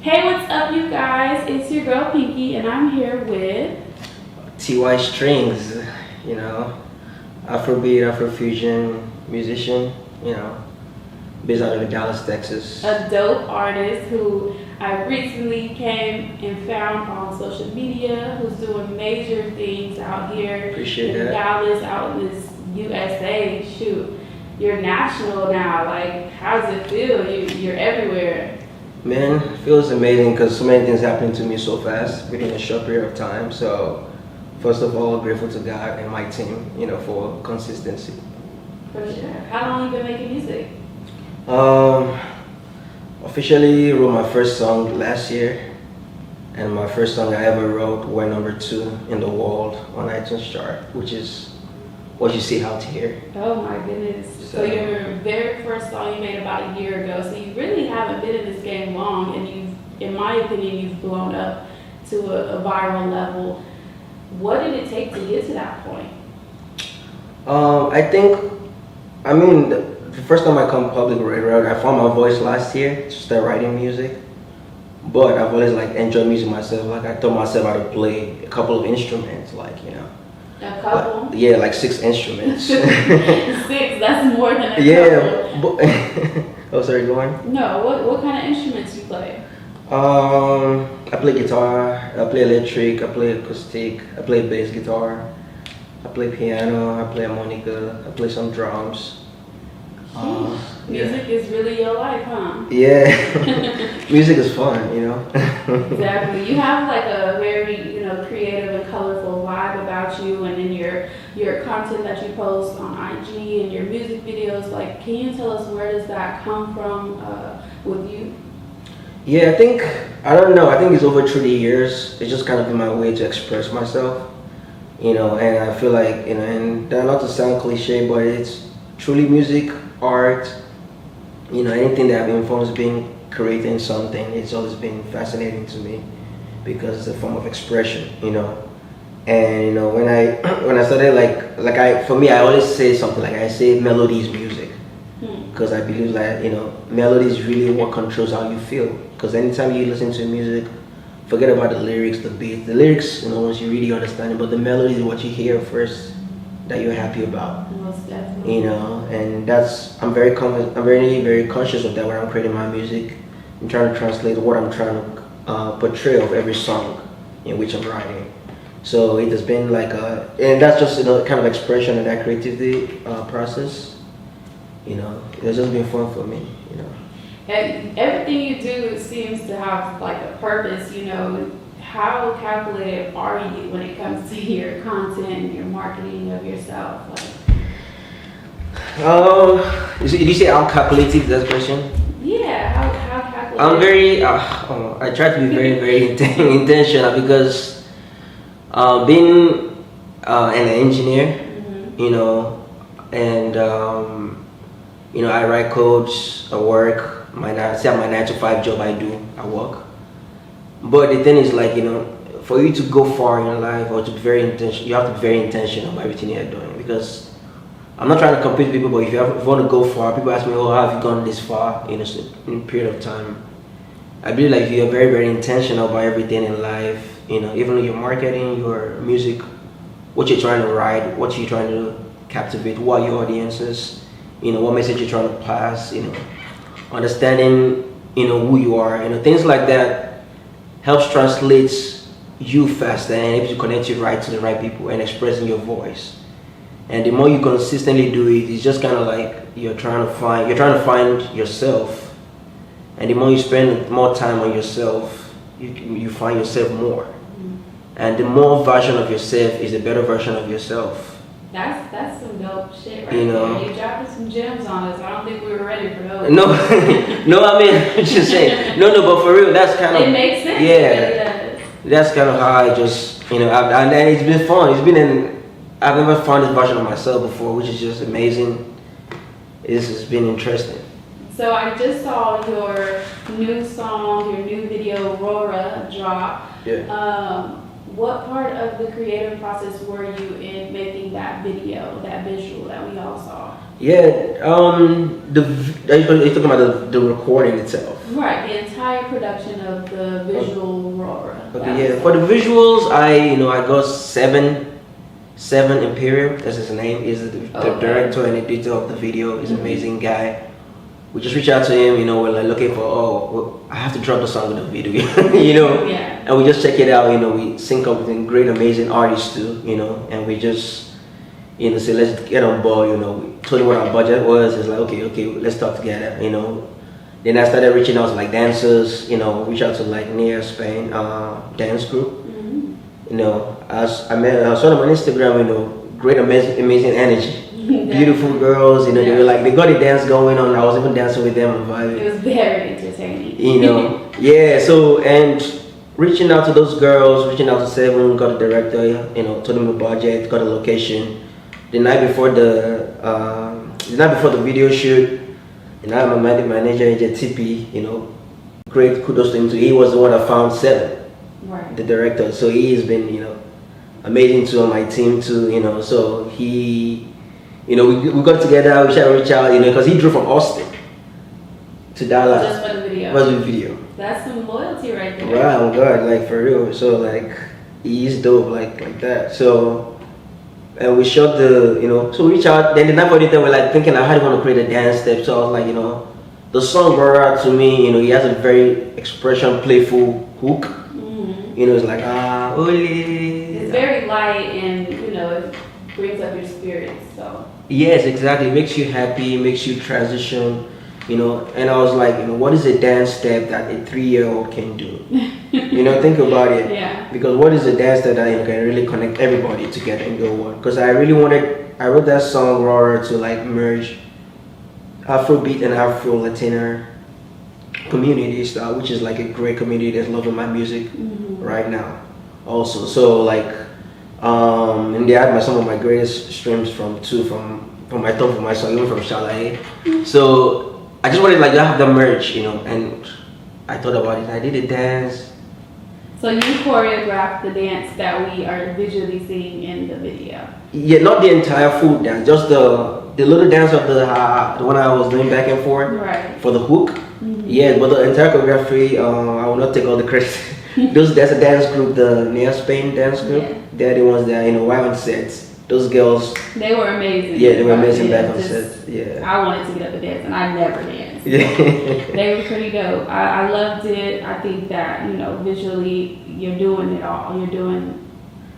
Hey, what's up, you guys? It's your girl Pinky, and I'm here with TYStringz, Afrobeat, Afrofusion musician, based out of Dallas, Texas. a dope artist who I recently came and found on social media, who's doing major things out here Appreciate in that. Dallas, out in this USA. Shoot, you're national now. Like, how does it feel? You're everywhere. Man, it feels amazing because so many things happened to me so fast within a short period of time. So, first of all, grateful to God and my team, for consistency. For sure. How long you been making music? Officially wrote my first song last year, and my first song I ever wrote went #2 in the world on iTunes chart, which is what you see out here. Oh my goodness. So your very first song you made about a year ago. So you really haven't been in this game long, and in my opinion, you've blown up to a viral level. What did it take to get to that point? The first time I come public, I found my voice last year to start writing music. But I've always enjoyed music myself. I taught myself how to play a couple of instruments, A couple? 6 instruments. 6, that's more than a couple. Yeah, but oh, sorry, go on. No, what kind of instruments you play? I play guitar, I play electric, I play acoustic, I play bass guitar, I play piano, I play harmonica, I play some drums. Music is really your life, huh? Yeah, music is fun, Exactly. You have a very, creative and colorful vibe about you, and then your content that you post on IG and your music videos. Can you tell us where does that come from with you? Yeah, I don't know, I think it's over through the years. It's just kind of been my way to express myself, and I feel and not to sound cliche, but it's truly music, art, anything that I've influenced being creating something. It's always been fascinating to me because it's a form of expression, And when I started for me, I always say something I say melody is music, because I believe that melody is really what controls how you feel. Because anytime you listen to music, forget about the lyrics, the beat. The lyrics, once you really understand it, but the melody is what you hear first that you're happy about. Most definitely. And I'm very very conscious of that when I'm creating my music. I'm trying to translate what I'm trying to portray of every song in which I'm writing. So it has been and that's just kind of expression of that creativity process. It's just been fun for me. And everything you do seems to have a purpose. How calculated are you when it comes to your content and your marketing of yourself? Did you say I'm calculative? That's the question. Yeah, how calculated? I'm very. I try to be very very intentional because being an engineer, and I write codes, I work. My 9-to-5 job I do, I work. But the thing is for you to go far in life or to be very intentional, you have to be very intentional about everything you're doing. Because I'm not trying to compete with people, but if you want to go far, people ask me, "Oh, how have you gone this far in a period of time?" I believe if you're very very intentional about everything in life, even your marketing, your music, what you're trying to write, what you're trying to captivate, who are your audiences, what message you're trying to pass, understanding, who you are, things like that helps translate you faster and able to connect you right to the right people and expressing your voice. And the more you consistently do it, it's just kind of you're trying to find yourself. And the more you spend more time on yourself, you find yourself more. And the more version of yourself is a better version of yourself. That's some dope shit right there. You dropping some gems on us. I don't think we were ready for those. No, I'm just saying. No, but for real, that's kind of. It makes sense. Yeah, it really does. That's kind of how I just, and it's been fun. I've never found this version of myself before, which is just amazing. This has been interesting. So I just saw your new song, your new video, Aurora, drop. Yeah. What part of the creative process were you in making that video, that visual that we all saw? Yeah, you're talking about the recording itself. Right, the entire production of the visual Aurora? Okay, yeah. For the visuals, I got Seven Imperial. That's his name. He's the director and editor of the video. He's an amazing guy. We just reached out to him. We're like looking for I have to drop the song with the video. Yeah. And we just check it out. We sync up with great, amazing artists too. And we just say let's get on board. We told him what our budget was. It's like okay, let's talk together. Then I started reaching out to like dancers, reach out to like near Spain dance group. As I saw them on Instagram, great, amazing energy. Beautiful girls, they were like, they got a dance going on. I was even dancing with them and vibing. It was very entertaining. Yeah, so, and reaching out to those girls, reaching out to Seven, got a director, told them the budget, got a location. The night before the video shoot, I'm my manager, TP, great kudos to him too. He was the one that found Seven, right, the director. So he has been, amazing too on my team too, so he, we got together, we tried to reach out, because he drove from Austin to Dallas. Just for the video. For the video. That's some loyalty right there. Right, oh God, like for real. So like, he's dope, like that. So, and we shot the, so we reached out. Then the night for the we're like thinking, how do you want to create a dance step? So I was like, the song Aurora to me, he has a very expression, playful hook. It's like Oli. It's very light and it brings up your spirits. So. Yes, exactly. It makes you happy, makes you transition, and I was like, what is a dance step that a 3-year-old can do? Think about it. Yeah. Because what is a dance step that can really connect everybody together and go one? Because I wrote that song Aurora to like merge Afrobeat and Afro Latina communities, which is like a great community that's loving my music right now. Also, so like, and they had some of my greatest streams from my top of my song, even from Chalet. So I just wanted like to have the merge, and I thought about it. I did a dance. So you choreographed the dance that we are visually seeing in the video. Yeah, not the entire full dance, just the little dance of the one I was doing back and forth for the hook. Yeah, but the entire choreography, I will not take all the credit. That's a dance group, the near Spain dance group. Yeah. They're the ones that while on sets. Those girls. They were amazing. Yeah, they were amazing back on sets. Yeah. I wanted to get up and dance, and I never danced. Yeah. They were pretty dope. I loved it. I think that visually you're doing it all. You're doing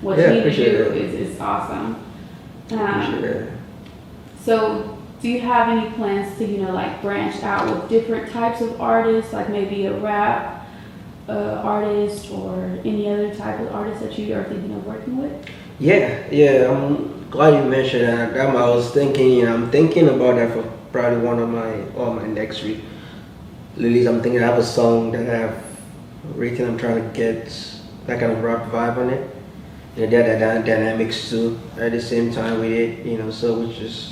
what you need to do. It's awesome. So, do you have any plans to like branch out with different types of artists, like maybe a rap artist or any other type of artist that you are thinking of working with? Yeah. I'm glad you mentioned that. I was thinking, I'm thinking about that for probably one of my next release. I'm thinking I have a song that I have written. I'm trying to get that kind of rap vibe on it. There are dynamics too at the same time with it. So which is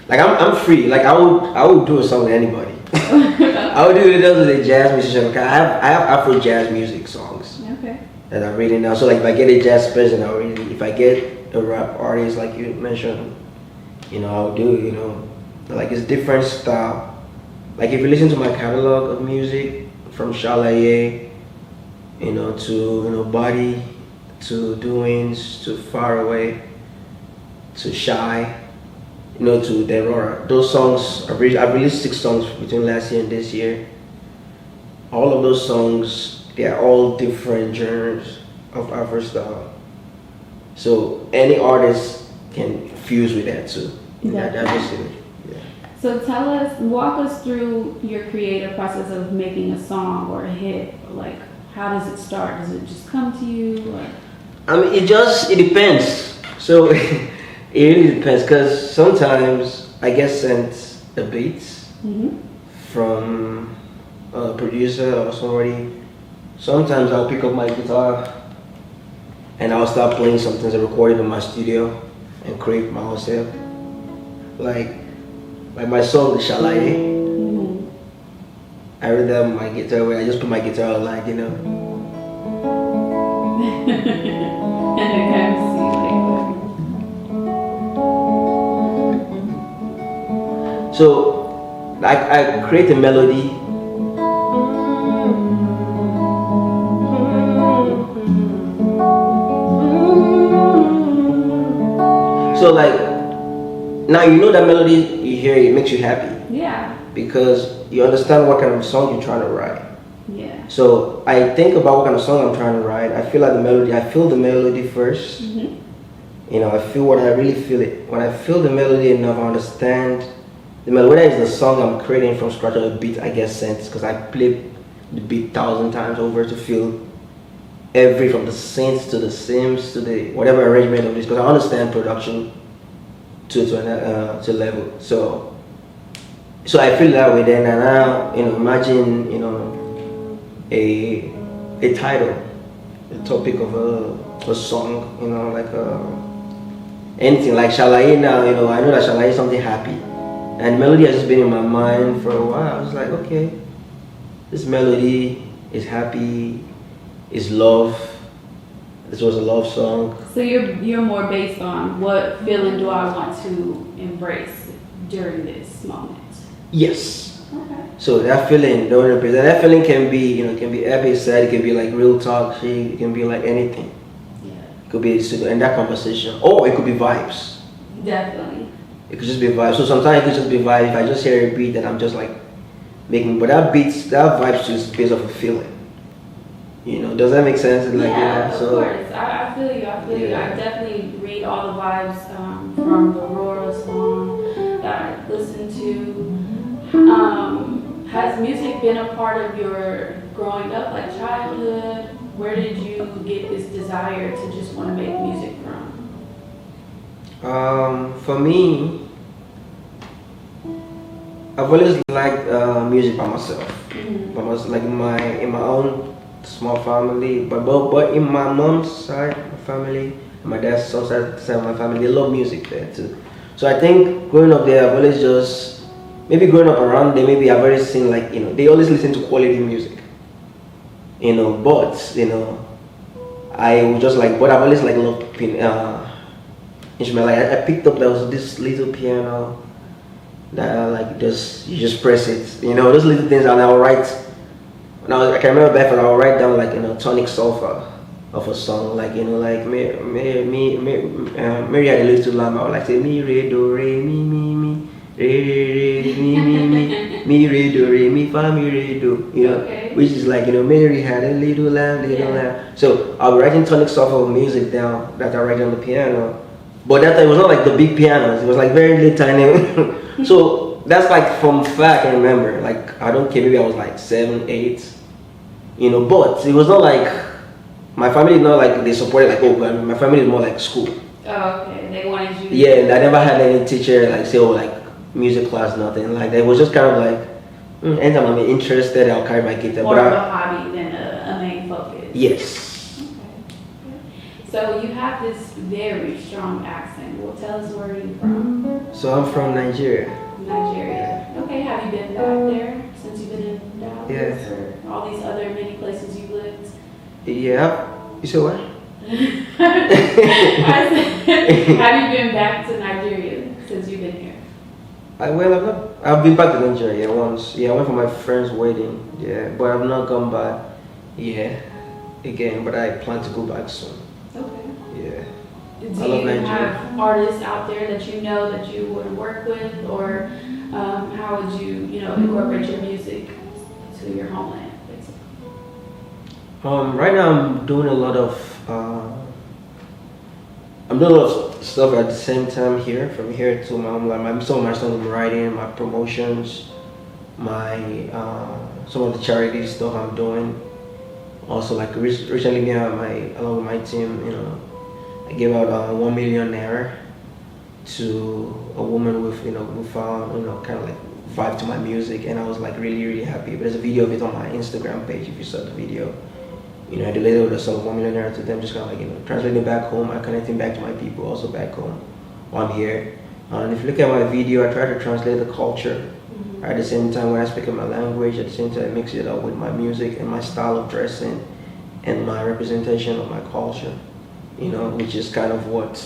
like I'm free. Like I would do a song with anybody. I would do it with a jazz musician. I have Afro jazz music songs. Okay. That I'm reading now. So like if I get a jazz person, I'll read it. If I get a rap artist like you mentioned, I'll do like it's different style. Like if you listen to my catalog of music from Chalet, to Body, to Doings, to Far Away, to Shy, to the Aurora. Those songs, I've released 6 songs between last year and this year. All of those songs, they are all different genres of Afro style. So any artist can fuse with that too. So walk us through your creative process of making a song or a hit. Like, how does it start? Does it just come to you? Or? It depends. So it really depends, because sometimes I get sent the beats from a producer or somebody. Sometimes I'll pick up my guitar and I'll start playing some things I recorded in my studio and create my own self. Like my song, The Chalet. I wrote that on my guitar where I just put my guitar on, like, And it comes to you. So I create a melody So like now you know that melody, you hear it, it makes you happy Yeah. because you understand what kind of song you're trying to write. Yeah. So I think about what kind of song I'm trying to write. I feel like the melody. I feel the melody first. You know, I feel what I really feel it. When I feel the melody enough, I understand the melody. Whether it's the song I'm creating from scratch or the beat I get sent, because I play the beat 1,000 times over to feel every from the synths to the sims to the whatever arrangement of this, because I understand production to level. So I feel that way then, and now imagine a title, the topic of a song, like anything like Shalaye now, I know that Shalaye is something happy. And melody has just been in my mind for a while. I was like, okay, this melody is happy, is love. This was a love song. So you're more based on what feeling do I want to embrace during this moment? Yes. Okay. So that feeling, don't represent. That feeling can be, it can be happy, sad. It can be like real talk. It can be like anything. It could be in that conversation, or it could be vibes. Definitely. It could just be vibes. So sometimes it could just be vibes. If I just hear a beat that I'm just like making, but that vibes just based off a feeling. Does that make sense? Like, yeah, of so, course. I feel you. I definitely read all the vibes from the Aurora song that I listened to. Has music been a part of your growing up, like childhood? Where did you get this desire to just want to make music from? For me, I've always liked music by myself. Like in my own small family, but in my mom's side of my family, and my dad's side of my family, they love music there too. So I think growing up there, I've always just maybe growing up around there, maybe I've always seen like they always listen to quality music. But I was just like, but I've always like loved instrument. Like I picked up there was this little piano that like you just press it. Those little things, and I'll write. Now I can remember back when I'll write down like tonic sulfur of a song, like like Mary had a little lamb. I would like say mi re do re mi re re re mi re do re mi fa mi re do. Okay. Which is like Mary had a little lamb, lamb. So I'll be writing tonic sulfur of music down that I write on the piano. But that time it was not like the big pianos. It was like very little tiny. So that's like from far I can remember. Like I don't care, maybe I was like 7, 8. But it was not like my family is not like they supported like my family is more like school. Oh, okay. They wanted you. Yeah, and I never had any teacher like say like music class, nothing like that. It was just kind of like anytime I'm interested, I'll carry my guitar. More of a hobby than a main focus. Yes. So you have this very strong accent. Well, tell us where you're from. So I'm from Nigeria. Nigeria. Okay, have you been back there since you've been in Dallas? Yeah. Or all these other many places you've lived? Yeah. You said what? I said, have you been back to Nigeria since you've been here? I've been back to Nigeria once. Yeah, I went for my friend's wedding. Yeah, but I've not gone back. Yeah, again. But I plan to go back soon. Okay. Yeah. Do I love you Nigeria. have artists out there that you know that you would work with, or how would you, incorporate your music to your homeland, basically? Right now I'm doing a lot of stuff at the same time here, from here to my homeland. Some of my songs I'm writing, my promotions, my some of the charity stuff I'm doing. Also, like recently, me and along with my team, I gave out 1 million naira to a woman with who found kind of like vibe to my music, and I was like really happy. But there's a video of it on my Instagram page if you saw the video. I delivered the sum of 1 million naira to them, just kind of like translating back home and connecting back to my people also back home while I'm here. And if you look at my video, I try to translate the culture. At the same time, when I speak in my language, at the same time, I mix it up with my music and my style of dressing and my representation of my culture, which is kind of what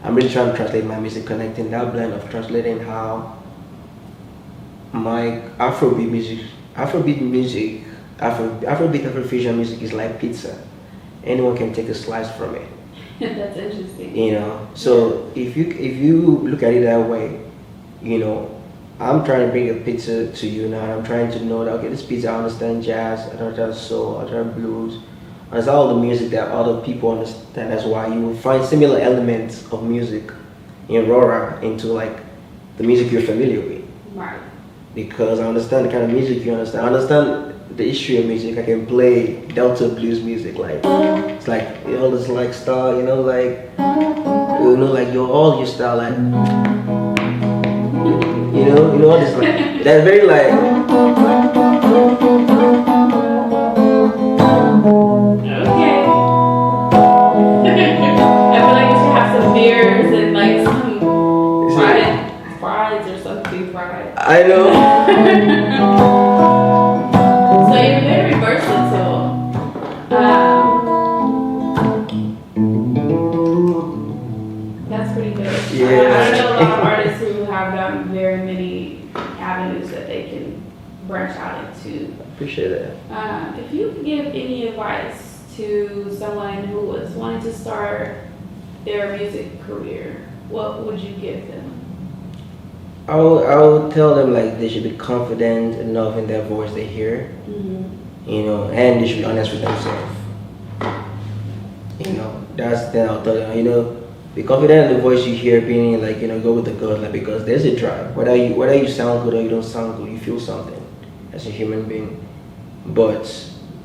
I'm really trying to translate my music, connecting that blend of translating how my Afrobeat music, Afrofusion music is like pizza. Anyone can take a slice from it. That's interesting. You know, so if you look at it that way, you know, I'm trying to bring a picture to you now. I'm trying to know that okay, this pizza I understand jazz, I understand soul, I understand blues, I understand all the music that other people understand. That's why you will find similar elements of music in Aurora into like the music you're familiar with. Right. Because I understand the kind of music you understand. I understand the history of music. I can play Delta blues music, like it's like all this like style, you know, like like all your style, like you know all this like that's very like. Okay. I feel like you should have some beers and like some fries or something fried. I know. So you're very versatile. That's pretty good. Yeah. I know a lot of artists who have very many avenues that they can branch out into. Appreciate that. If you could give any advice to someone who was wanting to start their music career, what would you give them? I would tell them like they should be confident enough in their voice they hear, you know, and they should be honest with themselves. You know, that's then I'll tell them, you know, be confident in the voice you hear, being like, you know, go with the gut, like because there's a drive. Whether you sound good or you don't sound good, you feel something as a human being. But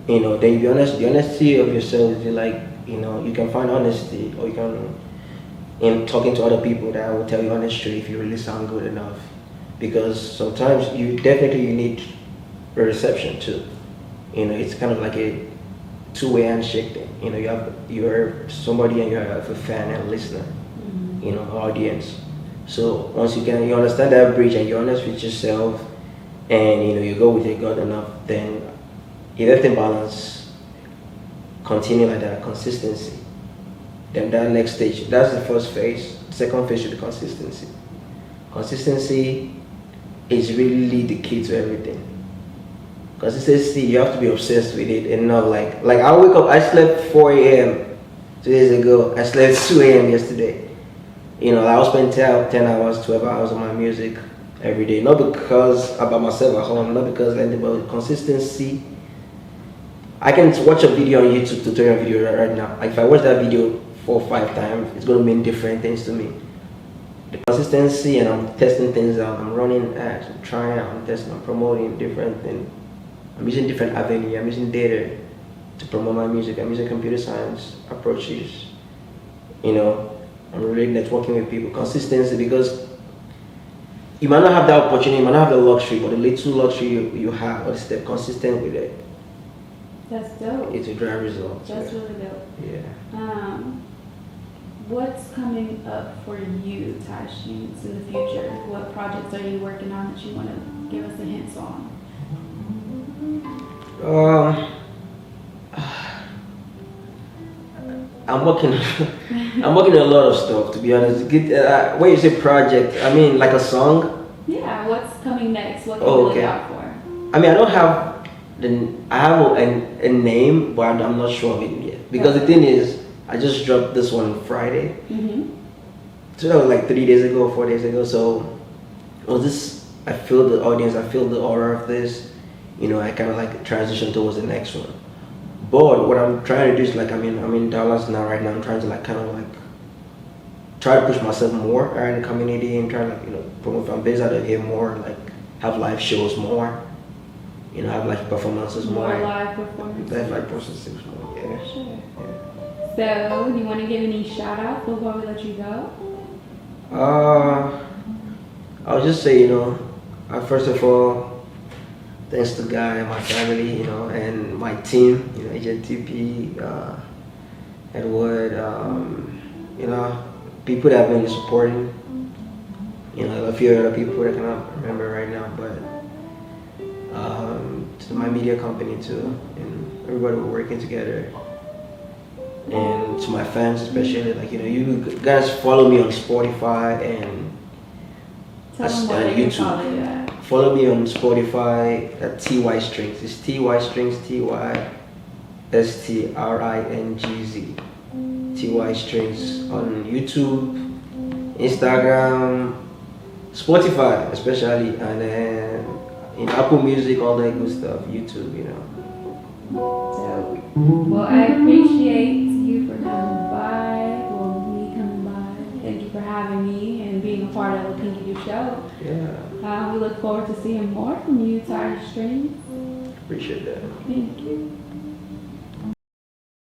you know, then be honest. The honesty of yourself is like, you know, you can find honesty, or you can in talking to other people that will tell you honest truth if you really sound good enough. Because sometimes you need a reception too. You know, it's kind of like a two-way handshake thing. You know, you're somebody and you have a fan and a listener. You know, audience. So once you understand that bridge and you're honest with yourself, and you know you go with your gut enough, then if everything balance, continue like that, consistency. Then that next stage, that's the first phase. Second phase should be consistency. Consistency is really the key to everything. Consistency, you have to be obsessed with it and not like I wake up, I slept 4 a.m. 2 days ago, I slept 2 a.m. yesterday. You know, I will spend 10 hours, 12 hours on my music every day. Not because I'm by myself at home, not because anything, but consistency. I can watch a video on YouTube, tutorial video right now. Like if I watch that video 4 or 5 times, it's going to mean different things to me. The consistency, and I'm testing things out. I'm running ads, I'm trying out, I'm testing, I'm promoting different things. I'm using different avenues. I'm using data to promote my music. I'm using computer science approaches. You know, I'm really networking with people. Consistency, because you might not have that opportunity, you might not have the luxury, but the little luxury you have, or stay consistent with it. That's dope. It's a drive result. That's really dope. Yeah. What's coming up for you, TYStringz, in the future? What projects are you working on that you want to give us a hint on? I'm working on a lot of stuff, to be honest. When you say project, I mean like a song? Yeah, what's coming next? What can you look out for? I mean, I don't have I have a name, but I'm not sure of it yet. Because the thing is, I just dropped this one Friday. So that was like 3 days ago, 4 days ago. So I feel the audience, I feel the aura of this. You know, I kind of like transition towards the next one. But what I'm trying to do is like, I'm in Dallas now, right now. I'm trying to like kind of like try to push myself more in the community and try to like, you know, promote. I'm based out of here more, like have live shows more. You know, have live performances more. More live performances. Live performances more, yeah. Sure. Yeah. So, do you want to give any shout outs before we let you go? I'll just say, you know, first of all, thanks to God and my family, you know, and my team, you know, Agent TP, Edward, you know, people that have been supporting, you know, a few other people that I cannot remember right now, but to my media company too, and everybody we're working together, and to my fans especially, like, you know, you guys follow me on Spotify and YouTube. Follow me on Spotify at TYStringz. It's TYStringz, TYStringz. TYStringz on YouTube, Instagram, Spotify especially, and then in Apple Music, all that good stuff, YouTube, you know. So, well, I appreciate you for coming by, well, me coming by. Thank you for having me and being a part of Lapinkky the Show. Yeah. We look forward to seeing more from you, TYStringz. Appreciate that. Thank you.